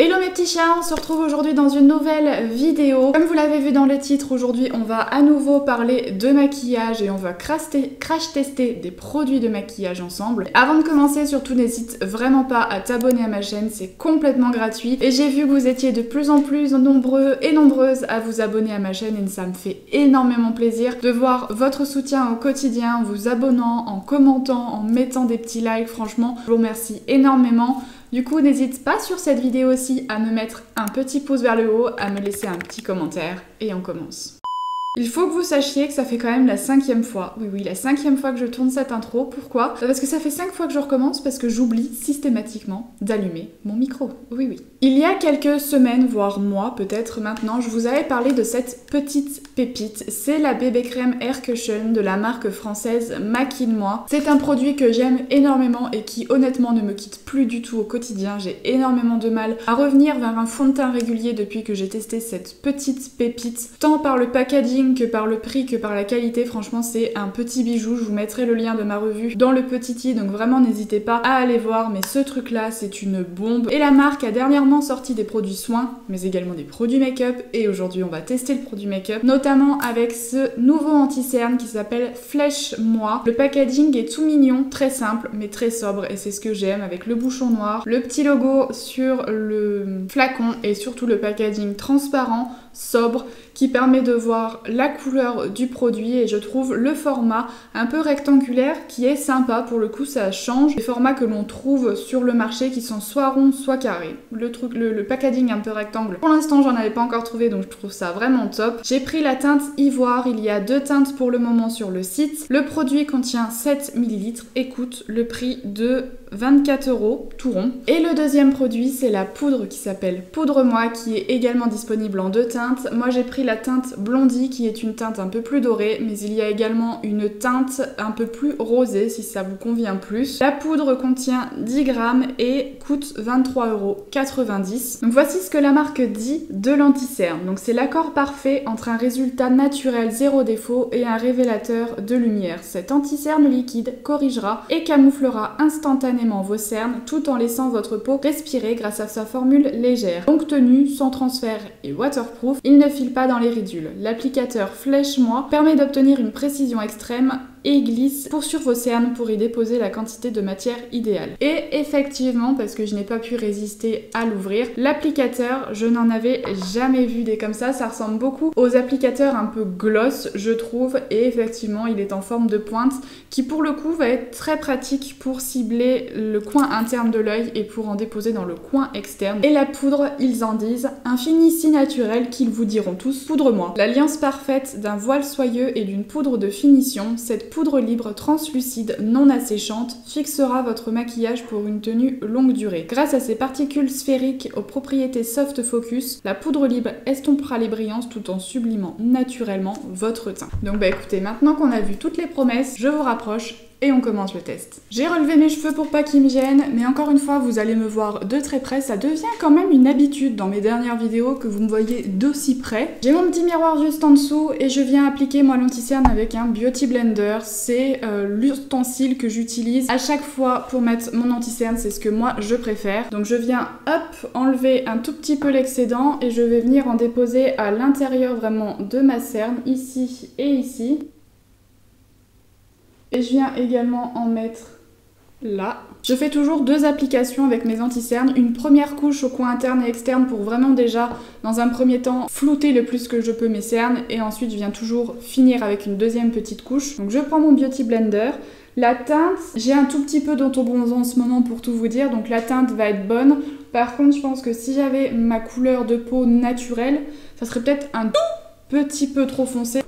Hello mes petits chiens, on se retrouve aujourd'hui dans une nouvelle vidéo. Comme vous l'avez vu dans le titre, aujourd'hui on va à nouveau parler de maquillage et on va crash tester des produits de maquillage ensemble. Avant de commencer, surtout n'hésite vraiment pas à t'abonner à ma chaîne, c'est complètement gratuit. Et j'ai vu que vous étiez de plus en plus nombreux et nombreuses à vous abonner à ma chaîne et ça me fait énormément plaisir de voir votre soutien au quotidien, en vous abonnant, en commentant, en mettant des petits likes. Franchement, je vous remercie énormément. Du coup, n'hésite pas sur cette vidéo aussi à me mettre un petit pouce vers le haut, à me laisser un petit commentaire et on commence. Il faut que vous sachiez que ça fait quand même la 5e fois, oui, la 5e fois que je tourne cette intro. Pourquoi? Parce que ça fait 5 fois que je recommence parce que j'oublie systématiquement d'allumer mon micro, oui. Il y a quelques semaines, voire mois peut-être maintenant, je vous avais parlé de cette petite pépite. C'est la bébé crème Air Cushion de la marque française Maquille-moi. C'est un produit que j'aime énormément et qui honnêtement ne me quitte plus du tout au quotidien. J'ai énormément de mal à revenir vers un fond de teint régulier depuis que j'ai testé cette petite pépite, tant par le packaging que par le prix, que par la qualité. Franchement, c'est un petit bijou. Je vous mettrai le lien de ma revue dans le petit i, donc vraiment n'hésitez pas à aller voir, mais ce truc là c'est une bombe. Et la marque a dernièrement sorti des produits soins, mais également des produits make-up, et aujourd'hui on va tester le produit make-up, notamment avec ce nouveau anti-cerne qui s'appelle Flèche-moi. Le packaging est tout mignon, très simple, mais très sobre, et c'est ce que j'aime, avec le bouchon noir, le petit logo sur le flacon, et surtout le packaging transparent, sobre, qui permet de voir la couleur du produit, et je trouve le format un peu rectangulaire qui est sympa. Pour le coup, ça change des formats que l'on trouve sur le marché qui sont soit ronds soit carrés. Le packaging un peu rectangle, pour l'instant j'en avais pas encore trouvé, donc je trouve ça vraiment top. J'ai pris la teinte ivoire, il y a 2 teintes pour le moment sur le site. Le produit contient 7 ml et coûte le prix de 24 €, tout rond. Et le deuxième produit, c'est la poudre qui s'appelle Poudre-moi, qui est également disponible en 2 teintes. Moi j'ai pris la teinte Blondie, qui est une teinte un peu plus dorée, mais il y a également une teinte un peu plus rosée si ça vous convient plus. La poudre contient 10 grammes et coûte 23,90 €. Donc voici ce que la marque dit de l'anti-cerne. Donc c'est l'accord parfait entre un résultat naturel zéro défaut et un révélateur de lumière. Cet anti-cerne liquide corrigera et camouflera instantanément vos cernes tout en laissant votre peau respirer grâce à sa formule légère. Longue tenue, sans transfert et waterproof, il ne file pas dans les ridules. L'applicateur Flèche-moi permet d'obtenir une précision extrême et glisse sur vos cernes pour y déposer la quantité de matière idéale. Et effectivement, parce que je n'ai pas pu résister à l'ouvrir, l'applicateur, je n'en avais jamais vu des comme ça ressemble beaucoup aux applicateurs un peu gloss, je trouve, et effectivement, il est en forme de pointe, qui pour le coup va être très pratique pour cibler le coin interne de l'œil et pour en déposer dans le coin externe. Et la poudre, ils en disent, un fini si naturel qu'ils vous diront tous, poudre-moi. L'alliance parfaite d'un voile soyeux et d'une poudre de finition, cette poudre libre translucide non asséchante fixera votre maquillage pour une tenue longue durée. Grâce à ses particules sphériques aux propriétés soft focus, la poudre libre estompera les brillances tout en sublimant naturellement votre teint. Donc écoutez, maintenant qu'on a vu toutes les promesses, je vous rapproche et on commence le test. J'ai relevé mes cheveux pour pas qu'ils me gênent, mais encore une fois, vous allez me voir de très près. Ça devient quand même une habitude dans mes dernières vidéos que vous me voyez d'aussi près. J'ai mon petit miroir juste en dessous et je viens appliquer moi l'anti-cerne avec un Beauty Blender. C'est l'ustensile que j'utilise à chaque fois pour mettre mon anti-cerne, c'est ce que moi je préfère. Donc je viens, hop, enlever un tout petit peu l'excédent et je vais venir en déposer à l'intérieur vraiment de ma cerne, ici et ici. Et je viens également en mettre là. Je fais toujours 2 applications avec mes anti-cernes. Une première couche au coin interne et externe pour vraiment déjà, dans un premier temps, flouter le plus que je peux mes cernes. Et ensuite, je viens toujours finir avec une deuxième petite couche. Donc je prends mon Beauty Blender. La teinte, j'ai un tout petit peu d'autobronzant en ce moment pour tout vous dire. Donc la teinte va être bonne. Par contre, je pense que si j'avais ma couleur de peau naturelle, ça serait peut-être un tout petit peu trop foncé.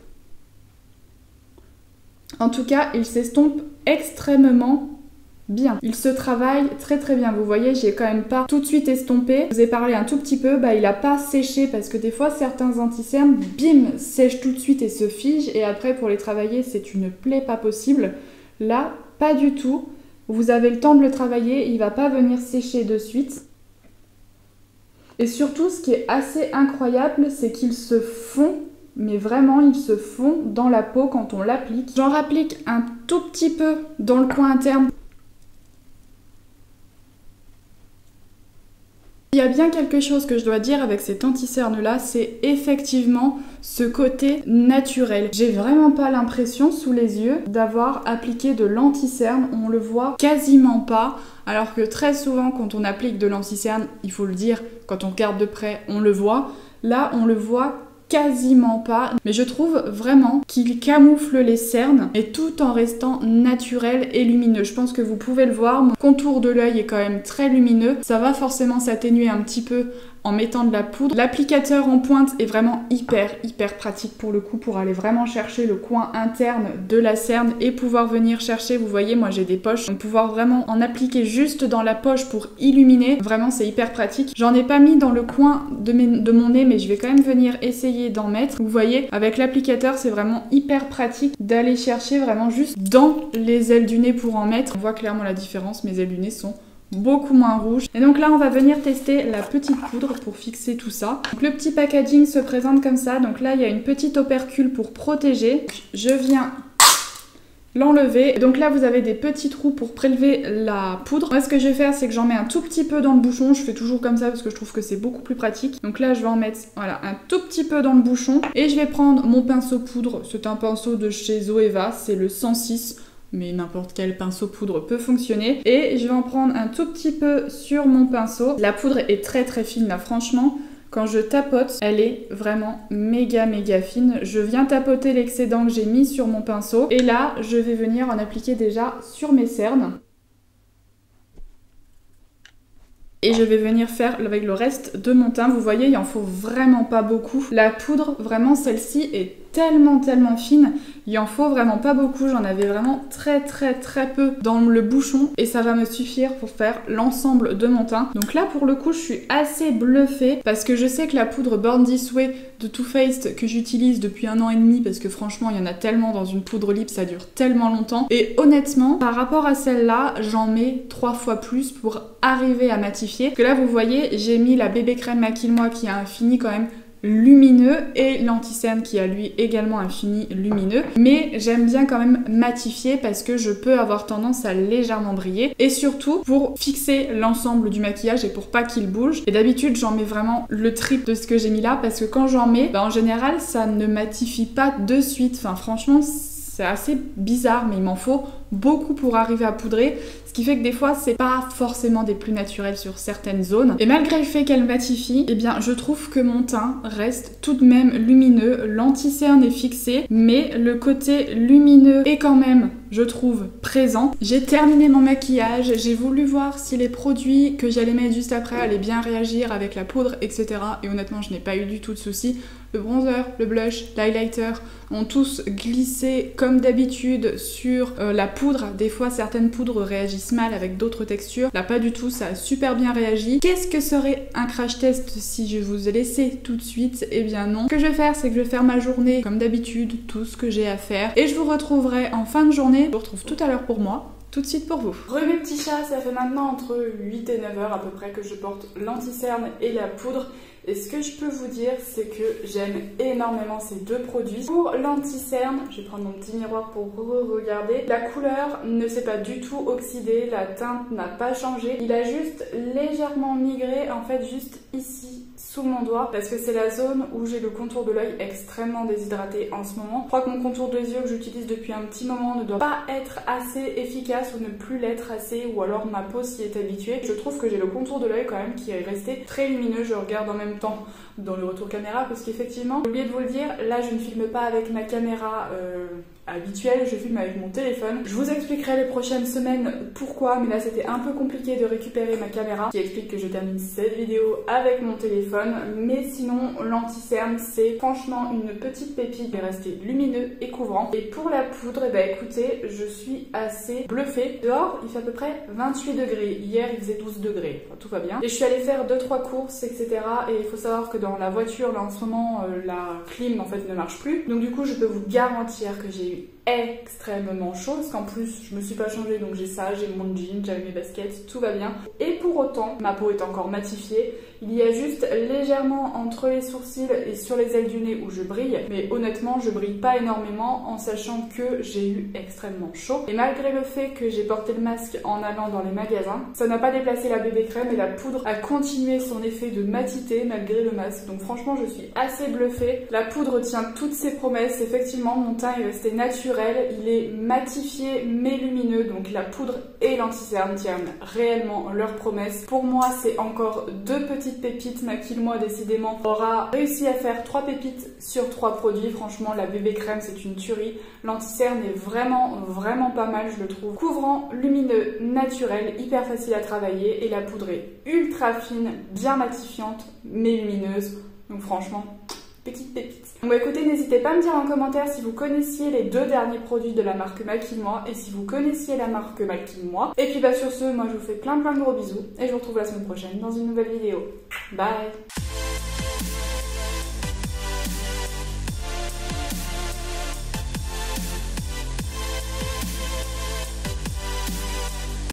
En tout cas, il s'estompe extrêmement bien. Il se travaille très très bien. Vous voyez, j'ai quand même pas tout de suite estompé. Je vous ai parlé un tout petit peu, il a pas séché parce que des fois certains anti-cernes, bim, sèchent tout de suite et se figent et après pour les travailler, c'est une plaie pas possible. Là, pas du tout. Vous avez le temps de le travailler, il va pas venir sécher de suite. Et surtout, ce qui est assez incroyable, c'est qu'il se fond. Mais vraiment, ils se fond dans la peau quand on l'applique. J'en rapplique un tout petit peu dans le coin interne a bien quelque chose que je dois dire avec cet anti-cerne là, c'est effectivement ce côté naturel. J'ai vraiment pas l'impression sous les yeux d'avoir appliqué de l'anti-cerne, on le voit quasiment pas. Alors que très souvent quand on applique de l'anti-cerne, il faut le dire, quand on regarde de près, on le voit. Là, on le voit quasiment pas, mais je trouve vraiment qu'il camoufle les cernes et tout en restant naturel et lumineux. Je pense que vous pouvez le voir, mon contour de l'œil est quand même très lumineux, ça va forcément s'atténuer un petit peu en mettant de la poudre. L'applicateur en pointe est vraiment hyper pratique pour le coup, pour aller vraiment chercher le coin interne de la cerne et pouvoir venir chercher, vous voyez moi j'ai des poches, donc pouvoir vraiment en appliquer juste dans la poche pour illuminer, vraiment c'est hyper pratique. J'en ai pas mis dans le coin de mon nez, mais je vais quand même venir essayer d'en mettre. Vous voyez, avec l'applicateur c'est vraiment hyper pratique d'aller chercher vraiment juste dans les ailes du nez pour en mettre. On voit clairement la différence, mes ailes du nez sont beaucoup moins rouge. Et donc là on va venir tester la petite poudre pour fixer tout ça. Donc le petit packaging se présente comme ça, donc là il y a une petite opercule pour protéger. Je viens l'enlever. Donc là vous avez des petits trous pour prélever la poudre. Moi ce que je vais faire c'est que j'en mets un tout petit peu dans le bouchon. Je fais toujours comme ça parce que je trouve que c'est beaucoup plus pratique. Donc là je vais en mettre voilà un tout petit peu dans le bouchon. Et je vais prendre mon pinceau poudre. C'est un pinceau de chez Zoeva, c'est le 106. Mais n'importe quel pinceau poudre peut fonctionner. Et je vais en prendre un tout petit peu sur mon pinceau. La poudre est très fine là, franchement. Quand je tapote, elle est vraiment méga fine. Je viens tapoter l'excédent que j'ai mis sur mon pinceau. Et là, je vais venir en appliquer déjà sur mes cernes. Et je vais venir faire avec le reste de mon teint. Vous voyez, il en faut vraiment pas beaucoup. La poudre, vraiment, celle-ci est tellement fine. Il en faut vraiment pas beaucoup. J'en avais vraiment très peu dans le bouchon. Et ça va me suffire pour faire l'ensemble de mon teint. Donc là, pour le coup, je suis assez bluffée. Parce que je sais que la poudre Born This Way de Too Faced que j'utilise depuis 1 an et demi. Parce que franchement, il y en a tellement dans une poudre lip. Ça dure tellement longtemps. Et honnêtement, par rapport à celle-là, j'en mets 3 fois plus pour arriver à matifier. Parce que là, vous voyez, j'ai mis la bébé crème Maquille-moi qui a un fini quand même lumineux et l'anti-cerne qui a lui également un fini lumineux, mais j'aime bien quand même matifier parce que je peux avoir tendance à légèrement briller et surtout pour fixer l'ensemble du maquillage et pour pas qu'il bouge. Et d'habitude j'en mets vraiment le triple de ce que j'ai mis là parce que quand j'en mets, en général ça ne matifie pas de suite, enfin franchement c'est assez bizarre mais il m'en faut beaucoup pour arriver à poudrer. Ce qui fait que des fois, c'est pas forcément des plus naturels sur certaines zones. Et malgré le fait qu'elle matifie, eh bien, je trouve que mon teint reste tout de même lumineux. L'anti-cerne est fixé, mais le côté lumineux est quand même, je trouve, présent. J'ai terminé mon maquillage. J'ai voulu voir si les produits que j'allais mettre juste après allaient bien réagir avec la poudre, etc. Et honnêtement, je n'ai pas eu du tout de soucis. Le bronzer, le blush, l'highlighter ont tous glissé comme d'habitude sur la poudre. Des fois, certaines poudres réagissent mal avec d'autres textures. Là, pas du tout, ça a super bien réagi. Qu'est-ce que serait un crash test si je vous ai laissé tout de suite? Eh bien non. Ce que je vais faire, c'est que je vais faire ma journée comme d'habitude, tout ce que j'ai à faire. Et je vous retrouverai en fin de journée. Je vous retrouve tout à l'heure pour moi. Tout de suite pour vous. Mes petits chats, ça fait maintenant entre 8 et 9 heures à peu près que je porte l'anti-cerne et la poudre. Et ce que je peux vous dire, c'est que j'aime énormément ces deux produits. Pour l'anti-cerne, je vais prendre mon petit miroir pour regarder. La couleur ne s'est pas du tout oxydée, la teinte n'a pas changé. Il a juste légèrement migré, en fait juste ici, sous mon doigt, parce que c'est la zone où j'ai le contour de l'œil extrêmement déshydraté en ce moment. Je crois que mon contour des yeux que j'utilise depuis un petit moment ne doit pas être assez efficace ou ne plus l'être assez, ou alors ma peau s'y est habituée. Je trouve que j'ai le contour de l'œil quand même qui est resté très lumineux. Je regarde en même temps dans le retour caméra parce qu'effectivement, j'ai oublié de vous le dire, là je ne filme pas avec ma caméra habituelle, je filme avec mon téléphone. Je vous expliquerai les prochaines semaines pourquoi, mais là c'était un peu compliqué de récupérer ma caméra, qui explique que je termine cette vidéo avec mon téléphone. Mais sinon, l'anti-cerne c'est franchement une petite pépite, il est resté lumineux et couvrant. Et pour la poudre, bah écoutez, je suis assez bluffée. Dehors il fait à peu près 28 degrés, hier il faisait 12 degrés, enfin, tout va bien. Et je suis allée faire 2-3 courses, etc. Et il faut savoir que dans la voiture, là en ce moment, la clim en fait ne marche plus. Donc du coup, je peux vous garantir que j'ai eu extrêmement chaud, parce qu'en plus, je me suis pas changée, donc j'ai ça, j'ai mon jean, j'avais mes baskets, tout va bien. Et pour autant, ma peau est encore matifiée. Il y a juste légèrement entre les sourcils et sur les ailes du nez où je brille, mais honnêtement je brille pas énormément en sachant que j'ai eu extrêmement chaud. Et malgré le fait que j'ai porté le masque en allant dans les magasins, ça n'a pas déplacé la bébé crème et la poudre a continué son effet de matité malgré le masque. Donc franchement je suis assez bluffée. La poudre tient toutes ses promesses. Effectivement mon teint est resté naturel, il est matifié mais lumineux, donc la poudre et l'anti-cerne tiennent réellement leurs promesses. Pour moi c'est encore 2 petites pépites. Maquille-moi décidément aura réussi à faire 3 pépites sur 3 produits. Franchement la bébé crème c'est une tuerie. L'anti-cerne est vraiment pas mal je le trouve. Couvrant, lumineux, naturel, hyper facile à travailler et la poudre est ultra fine, bien matifiante mais lumineuse. Donc franchement, petite pépite. Bon bah écoutez, n'hésitez pas à me dire en commentaire si vous connaissiez les 2 derniers produits de la marque Maquille-moi et si vous connaissiez la marque Maquille-moi. Et puis bah sur ce, moi je vous fais plein de gros bisous et je vous retrouve la semaine prochaine dans une nouvelle vidéo. Bye!